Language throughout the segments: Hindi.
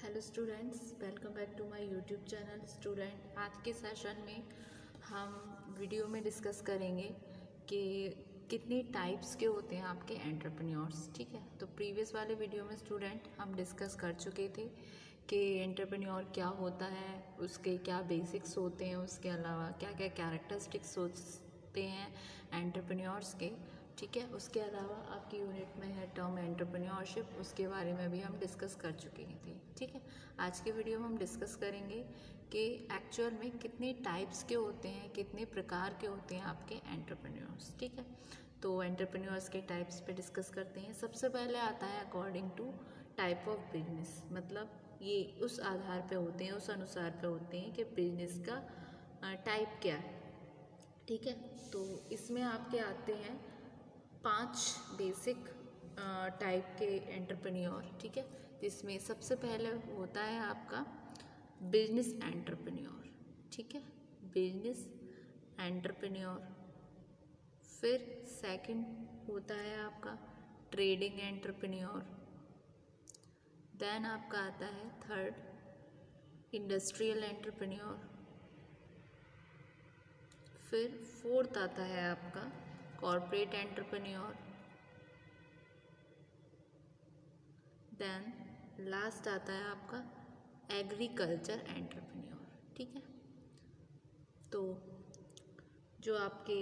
Hello students, welcome back to my YouTube channel. Student, आज के सेशन में हम वीडियो में डिस्कस करेंगे कि कितनी टाइप्स के होते हैं आपके एंटरप्रेन्योर्स। ठीक है, तो प्रीवियस वाले वीडियो में स्टूडेंट हम डिस्कस कर चुके थे कि एंटरप्रेन्योर क्या होता है, उसके क्या बेसिक्स होते हैं, उसके अलावा क्या क्या कैरेक्टरिस्टिक्स होते हैं एंटरप्रेन्योर्स के। ठीक है, उसके अलावा आपकी यूनिट में है टर्म एंटरप्रेन्योरशिप, उसके बारे में भी हम डिस्कस कर चुके थे। ठीक है, आज के वीडियो में हम डिस्कस करेंगे कि एक्चुअल में कितने टाइप्स के होते हैं, कितने प्रकार के होते हैं आपके एंटरप्रेन्योर्स। ठीक है, तो एंटरप्रेन्योर्स के टाइप्स पे डिस्कस करते हैं। सबसे पहले आता है according to type of business, मतलब ये उस आधार पे होते हैं, उस अनुसार पे होते हैं कि बिजनेस का टाइप क्या है। ठीक है, तो इसमें आपके आते हैं 5 बेसिक टाइप के एंटरप्रेन्योर। ठीक है, जिसमें सबसे पहले होता है आपका बिजनेस एंटरप्रेन्योर। ठीक है, बिजनेस एंटरप्रेन्योर। फिर सेकंड होता है आपका ट्रेडिंग एंटरप्रेन्योर। देन आपका आता है थर्ड इंडस्ट्रियल एंटरप्रेन्योर। फिर फोर्थ आता है आपका कॉर्पोरेट एंटरप्रेन्योर। देन लास्ट आता है आपका एग्रीकल्चर एंटरप्रेन्योर। ठीक है, तो जो आपके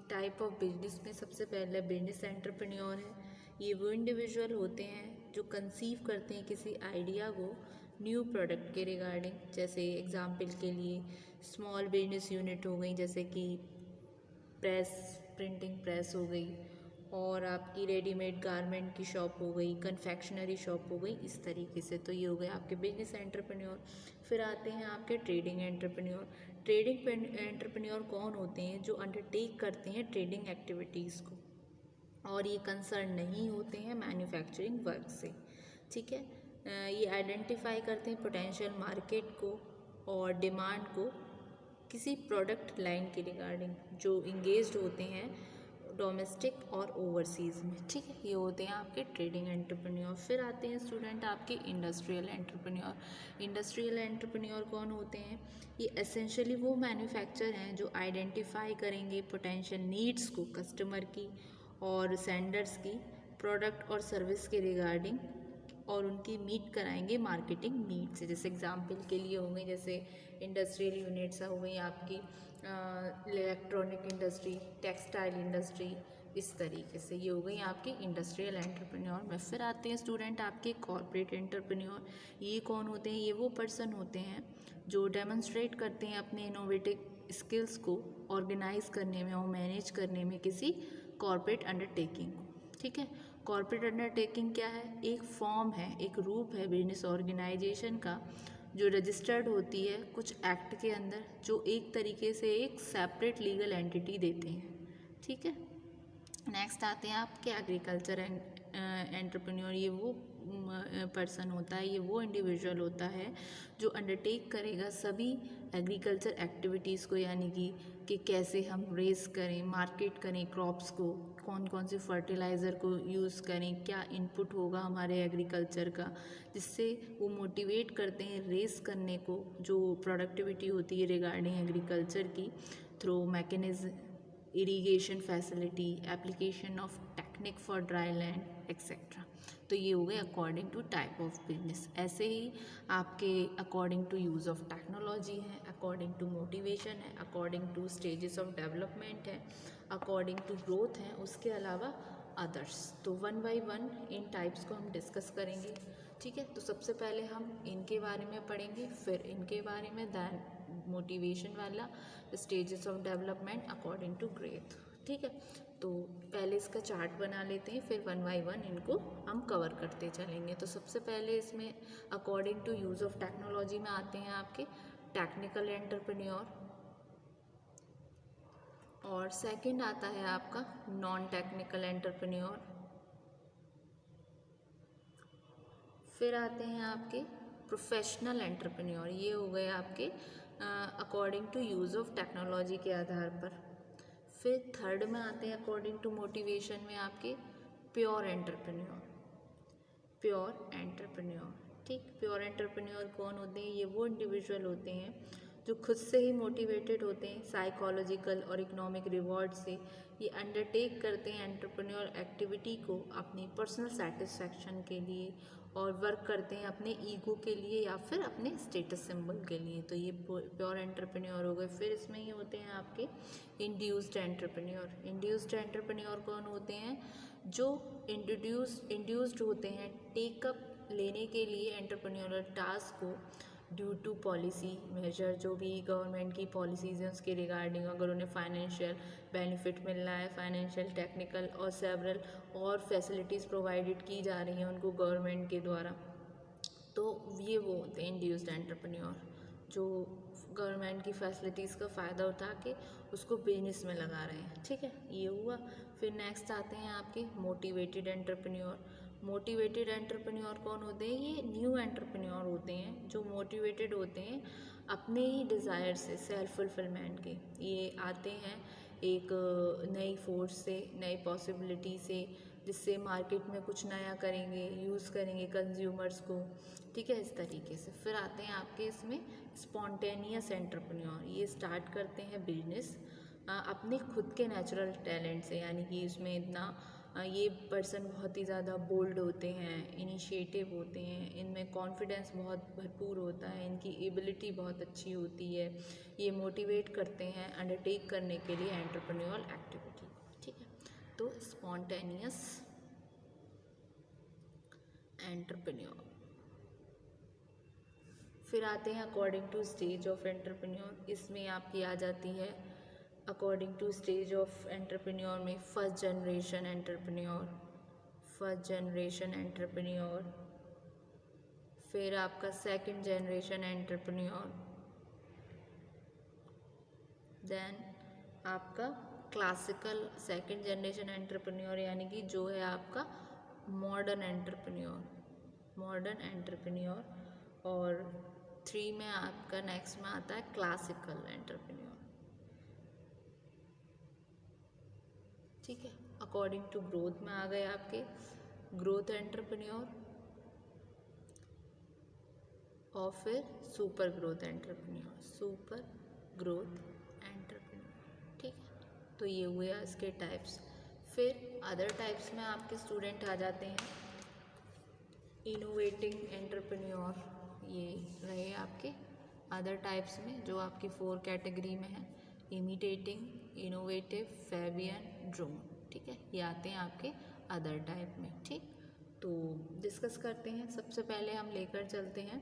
टाइप ऑफ बिजनेस में सबसे पहले बिजनेस एंटरप्रेन्योर है, ये वो इंडिविजुअल होते हैं जो कंसीव करते हैं किसी आइडिया को न्यू प्रोडक्ट के रिगार्डिंग। जैसे एग्जांपल के लिए स्मॉल बिजनेस यूनिट हो गई, जैसे कि प्रेस, प्रिंटिंग प्रेस हो गई, और आपकी रेडीमेड गारमेंट की शॉप हो गई, कन्फेक्शनरी शॉप हो गई, इस तरीके से। तो ये हो गए आपके बिजनेस एंटरप्रेन्योर। फिर आते हैं आपके ट्रेडिंग एंटरप्रेन्योर। ट्रेडिंग एंटरप्रेन्योर कौन होते हैं? जो अंडरटेक करते हैं ट्रेडिंग एक्टिविटीज़ को, और ये कंसर्न नहीं होते हैं मैन्युफैक्चरिंग वर्क से। ठीक है, ये आइडेंटिफाई करते हैं पोटेंशियल मार्केट को और डिमांड को किसी प्रोडक्ट लाइन के रिगार्डिंग, जो इंगेज्ड होते हैं डोमेस्टिक और ओवरसीज़ में। ठीक है, ये होते हैं आपके ट्रेडिंग एंटरप्रेन्योर। फिर आते हैं स्टूडेंट आपके इंडस्ट्रियल एंटरप्रेन्योर। इंडस्ट्रियल एंटरप्रेन्योर कौन होते हैं? ये एसेंशियली वो मैन्युफैक्चर हैं जो आइडेंटिफाई करेंगे पोटेंशियल नीड्स को कस्टमर की और सेंडर्स की प्रोडक्ट और सर्विस के रिगार्डिंग, और उनकी मीट कराएंगे मार्केटिंग नीड से। जैसे एग्जांपल के लिए हो गई, जैसे इंडस्ट्रियल यूनिट्स हो गई आपकी इलेक्ट्रॉनिक इंडस्ट्री, टेक्सटाइल इंडस्ट्री, इस तरीके से। ये हो गई आपकी इंडस्ट्रियल एंटरप्रेन्योर में। फिर आते हैं स्टूडेंट आपके कॉर्पोरेट एंटरप्रेन्योर। ये कौन होते हैं? ये वो पर्सन होते हैं जो डेमोन्स्ट्रेट करते हैं अपने इनोवेटिव स्किल्स को ऑर्गेनाइज करने में और मैनेज करने में किसी कॉर्पोरेट अंडरटेकिंग को। ठीक है, कॉर्पोरेट अंडरटेकिंग क्या है? एक फॉर्म है, एक रूप है बिजनेस ऑर्गेनाइजेशन का, जो रजिस्टर्ड होती है कुछ एक्ट के अंदर, जो एक तरीके से एक सेपरेट लीगल एंटिटी देते हैं। ठीक है, नेक्स्ट आते हैं आपके एग्रीकल्चर एंटरप्रेन्योर। ये वो पर्सन होता है, ये वो इंडिविजुअल होता है जो अंडरटेक करेगा सभी एग्रीकल्चर एक्टिविटीज़ को, यानी कि कैसे हम रेस करें, मार्केट करें क्रॉप्स को, कौन कौन से फर्टिलाइज़र को यूज़ करें, क्या इनपुट होगा हमारे एग्रीकल्चर का, जिससे वो मोटिवेट करते हैं रेस करने को, जो प्रोडक्टिविटी होती है रिगार्डिंग एग्रीकल्चर की, through mechanism, irrigation facility, application of technique for dry land etcetera. तो ये हो गए according to type of business. ऐसे ही आपके according to use of technology है, अकॉर्डिंग टू मोटिवेशन है, according to stages of development है, अकॉर्डिंग टू ग्रोथ है, उसके अलावा अदर्स। तो वन बाय वन इन टाइप्स को हम डिस्कस करेंगे। ठीक है, तो सबसे पहले हम इनके बारे में पढ़ेंगे, फिर इनके बारे में, दैन मोटिवेशन वाला, stages of development according to growth. ठीक है, तो पहले इसका चार्ट बना लेते हैं, फिर वन बाय वन इनको हम कवर करते चलेंगे। तो सबसे पहले इसमें according to use of technology में आते हैं आपके टेक्निकल एंटरप्रेन्योर, और सेकंड आता है आपका नॉन टेक्निकल एंटरप्रेन्योर। फिर आते हैं आपके प्रोफेशनल एंटरप्रेन्योर। ये हो गए आपके according to use of technology के आधार पर। फिर थर्ड में आते हैं अकॉर्डिंग टू मोटिवेशन में आपके प्योर एंटरप्रेन्योर, प्योर एंटरप्रेन्योर। ठीक, प्योर एंटरप्रेन्योर कौन होते हैं? ये वो इंडिविजुअल होते हैं जो खुद से ही मोटिवेटेड होते हैं, साइकोलॉजिकल और इकोनॉमिक रिवॉर्ड से ये अंडरटेक करते हैं एंटरप्रेन्योर एक्टिविटी को अपनी पर्सनल सेटिस्फैक्शन के लिए, और वर्क करते हैं अपने ईगो के लिए या फिर अपने स्टेटस सिंबल के लिए। तो ये प्योर एंटरप्रेन्योर हो गए। फिर इसमें ये होते हैं आपके इंड्यूस्ड एंटरप्रेन्योर। इंड्यूस्ड एंटरप्रेन्योर कौन होते हैं? जो इंड्यूस्ड होते हैं टेकअप लेने के लिए एंटरप्रेन्योरल टास्क को ड्यू टू पॉलिसी मेजर, जो भी गवर्नमेंट की पॉलिसीज़ हैं उसके रिगार्डिंग, अगर उन्हें फाइनेंशियल बेनिफिट मिल रहा है, फाइनेंशियल, टेक्निकल और सेवरल और फैसिलिटीज़ प्रोवाइडेड की जा रही हैं उनको गवर्नमेंट के द्वारा, तो ये वो होते हैं इंड्यूस्ड एंटरप्रेन्योर, जो गवर्नमेंट की फैसिलिटीज़ का फ़ायदा उठा के उसको बिजनेस में लगा रहे हैं। ठीक है, ये हुआ। फिर नेक्स्ट आते हैं आपके मोटिवेटेड एंटरप्रेन्योर। मोटिवेटेड एंटरप्रेन्योर कौन होते हैं? ये न्यू एंटरप्रेन्योर होते हैं जो मोटिवेटेड होते हैं अपने ही डिज़ायर से, सेल्फ फुलफिलमेंट के। ये आते हैं एक नई फोर्स से, नई पॉसिबिलिटी से, जिससे मार्केट में कुछ नया करेंगे, यूज़ करेंगे कंज्यूमर्स को। ठीक है, इस तरीके से। फिर आते हैं आपके इसमें स्पॉन्टेनियस एंटरप्रेन्योर। ये स्टार्ट करते हैं बिजनेस अपने खुद के नेचुरल टैलेंट से, यानी कि इसमें इतना ये पर्सन बहुत ही ज़्यादा बोल्ड होते हैं, इनिशिएटिव होते हैं, इनमें कॉन्फिडेंस बहुत भरपूर होता है, इनकी एबिलिटी बहुत अच्छी होती है। ये मोटिवेट करते हैं अंडरटेक करने के लिए एंटरप्रेन्योरल एक्टिविटी। ठीक है, तो स्पॉन्टेनियस एंटरप्रेन्योर। फिर आते हैं according to stage of entrepreneur. इसमें आपकी आ जाती है according to stage of entrepreneur में फर्स्ट जनरेशन एंटरप्रेन्योर, फिर आपका सेकंड जनरेशन एंटरप्रेन्योर, देन आपका क्लासिकल सेकंड जनरेशन एंटरप्रेन्योर, यानी कि जो है आपका मॉडर्न एंटरप्रेन्योर, और 3 में आपका नेक्स्ट में आता है क्लासिकल एंटरप्रेन्योर। ठीक है, अकॉर्डिंग टू ग्रोथ में आ गए आपके ग्रोथ एंटरप्रेन्योर और फिर सुपर ग्रोथ एंटरप्रेन्योर। ठीक है, तो ये हुए इसके टाइप्स। फिर अदर टाइप्स में आपके स्टूडेंट आ जाते हैं इनोवेटिंग एंटरप्रेन्योर। ये रहे आपके अदर टाइप्स में, जो आपकी 4 कैटेगरी में है, इमिटेटिंग, इनोवेटिव, फैबियन, ड्रोन। ठीक है, ये आते हैं आपके अदर टाइप में। ठीक, तो डिस्कस करते हैं। सबसे पहले हम लेकर चलते हैं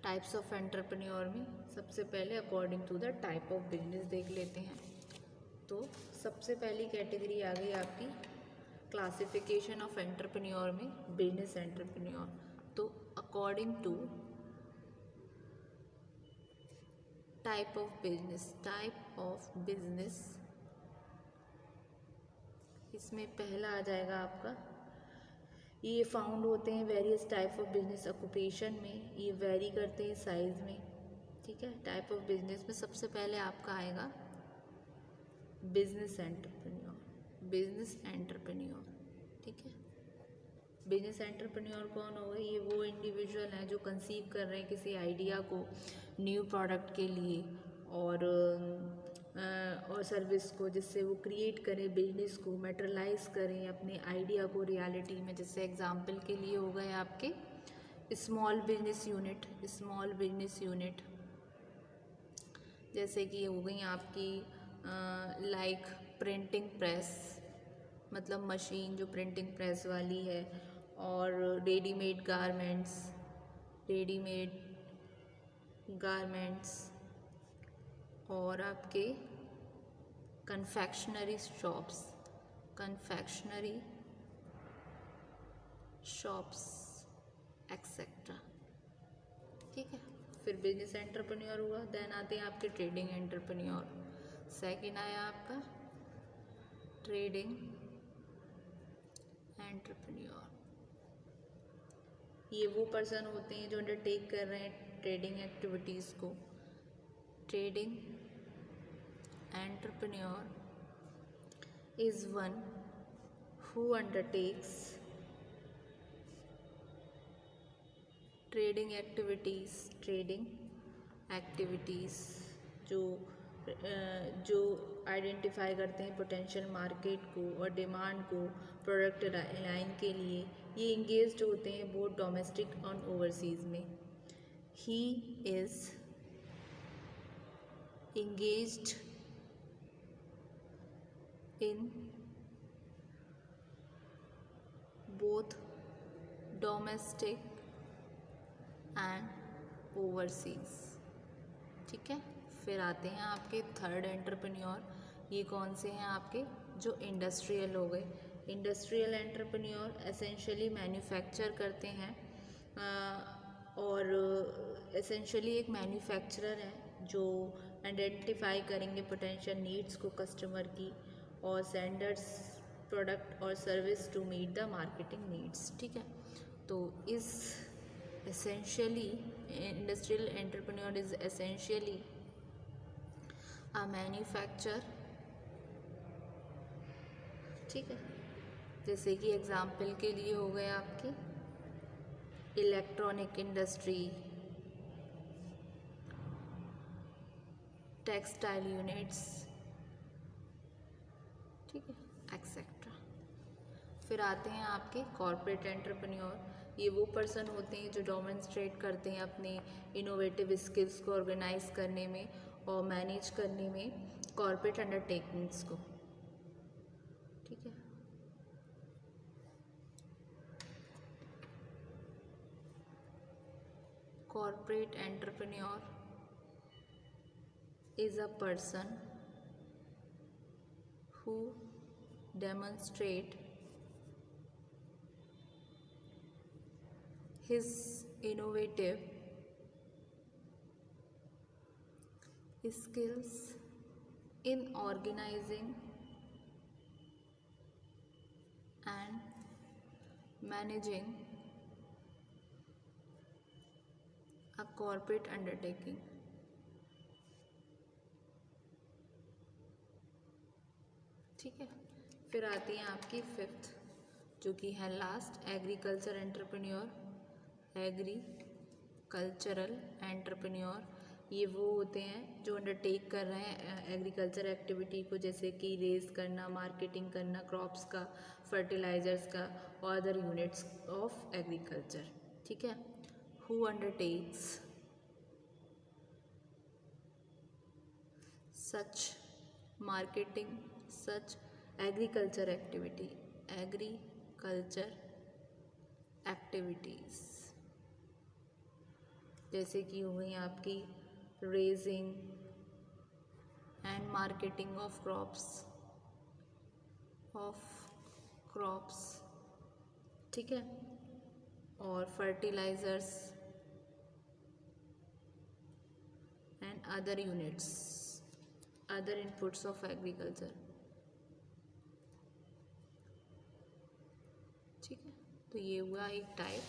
टाइप्स ऑफ एंटरप्रेन्योर में। सबसे पहले according to the type of business देख लेते हैं। तो सबसे पहली कैटेगरी आ गई आपकी क्लासिफिकेशन ऑफ एंटरप्रेन्योर में बिजनेस एंटरप्रेन्योर। तो according to type of business इसमें पहला आ जाएगा आपका, ये फाउंड होते हैं various type of business occupation में, ये वेरी करते हैं साइज में। ठीक है, टाइप ऑफ बिजनेस में सबसे पहले आपका आएगा बिजनेस एंटरप्रेन्योर। ठीक है, बिजनेस एंटरप्रेन्योर कौन होगा? ये वो इंडिविजुअल हैं जो कंसीव कर रहे हैं किसी आइडिया को न्यू प्रोडक्ट के लिए और सर्विस को, जिससे वो क्रिएट करें, बिजनेस को मैटेरियलाइज करें, अपने आइडिया को रियलिटी में। जैसे एग्जांपल के लिए हो गए आपके स्मॉल बिजनेस यूनिट, जैसे कि हो गई आपकी लाइक प्रिंटिंग प्रेस, मतलब मशीन जो प्रिंटिंग प्रेस वाली है, और रेडीमेड गारमेंट्स और आपके कन्फेक्शनरी शॉप्स एक्सेट्रा। ठीक है, फिर बिजनेस एंटरप्रेन्योर हुआ। देन आते हैं आपके ट्रेडिंग एंटरप्रेन्योर। सेकंड आया आपका ट्रेडिंग एंटरप्रेन्योर। ये वो पर्सन होते हैं जो अंडरटेक कर रहे हैं ट्रेडिंग एक्टिविटीज़ को। Trading entrepreneur is one who undertakes trading activities जो जो आइडेंटिफाई करते हैं पोटेंशियल मार्केट को और डिमांड को प्रोडक्ट लाइन के लिए, ये इंगेज्ड होते हैं बोथ डोमेस्टिक और ओवरसीज़ में। He is engaged in both domestic and overseas। ठीक है, फिर आते हैं आपके थर्ड एंटरप्रेन्योर। ये कौन से हैं आपके? जो इंडस्ट्रियल हो गए। इंडस्ट्रियल एंटरप्रेन्योर एसेंशियली मैन्युफैक्चर करते हैं और एसेंशियली एक मैन्युफैक्चरर है जो आइडेंटिफाई करेंगे पोटेंशियल नीड्स को कस्टमर की और सेंडर्स प्रोडक्ट और service to meet the marketing needs. ठीक है, तो इस essentially industrial entrepreneur is essentially a manufacturer। ठीक है, जैसे कि एग्जाम्पल के लिए हो गए आपके इलेक्ट्रॉनिक इंडस्ट्री, टेक्सटाइल यूनिट्स, ठीक है, एक्सेट्रा। फिर आते हैं आपके कॉर्पोरेट एंटरप्रेन्योर। ये वो पर्सन होते हैं जो डेमोंस्ट्रेट करते हैं अपने इनोवेटिव स्किल्स को ऑर्गेनाइज करने में और मैनेज करने में कॉर्पोरेट अंडरटेकिंग्स को। ठीक है, corporate entrepreneur is a person who demonstrate his innovative skills in organizing and managing a corporate undertaking। ठीक है, फिर आती है आपकी फिफ्थ जो कि है last, agriculture entrepreneur. Agricultural entrepreneur ये वो होते हैं जो अंडरटेक कर रहे हैं एग्रीकल्चर एक्टिविटी को, जैसे कि रेज करना, मार्केटिंग करना क्रॉप्स का, फर्टिलाइजर्स का और अदर यूनिट्स ऑफ एग्रीकल्चर। ठीक है, who undertakes such marketing such agriculture activities जैसे कि हो गई आपकी raising and marketing of crops, ठीक है, और fertilizers and other units, other inputs of agriculture. ठीक है, तो ये हुआ एक टाइप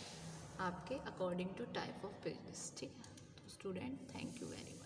आपके according to type of business. ठीक है, तो student thank you very much.